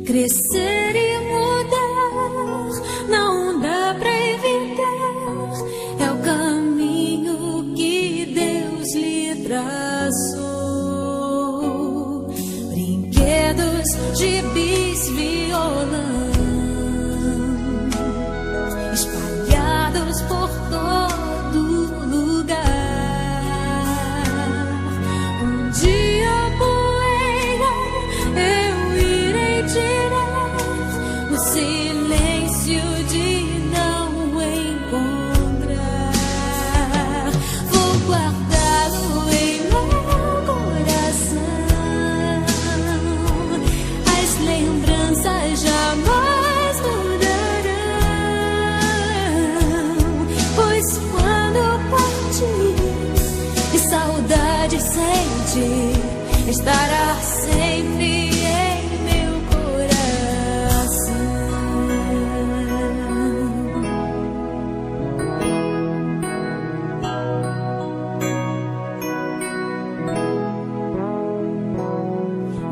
Crescer e mudar não dá pra evitar, é o caminho que Deus lhe traçou. Brinquedos, gibis, violão espalhados por todo lugar. Um dia poeira eu irei tirar o silêncio de não encontrar. Vou guardá-lo em meu coração. As lembranças jamais mudarão, pois quando partir e saudade sentir, estará sempre em meu coração.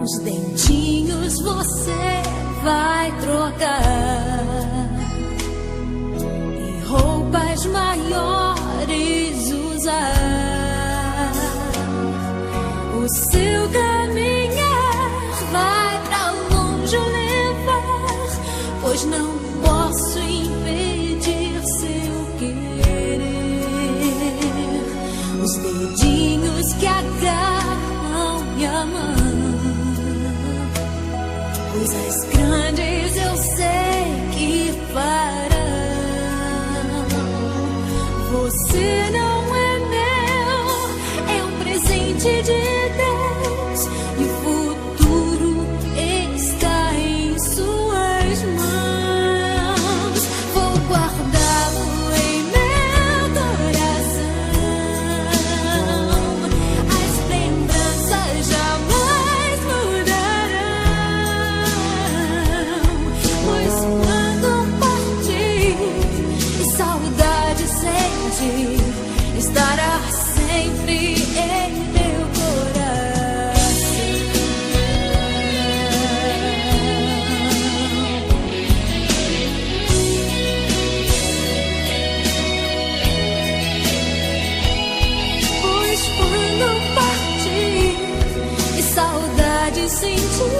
Os dentinhos você vai trocar e roupas maiores usar. O seu caminhar vai pra longe levar, pois não posso impedir seu querer. Os dedinhos que agarram minha mão, coisas grandes eu sei que farão. Você não é meu, é um presente de Deus, e o futuro está em suas mãos. Vou guardá-lo em meu coração. As lembranças jamais mudarão, pois quando partir e saudade sentir, estará sempre em meu coração. Pois quando partir e saudade sentir,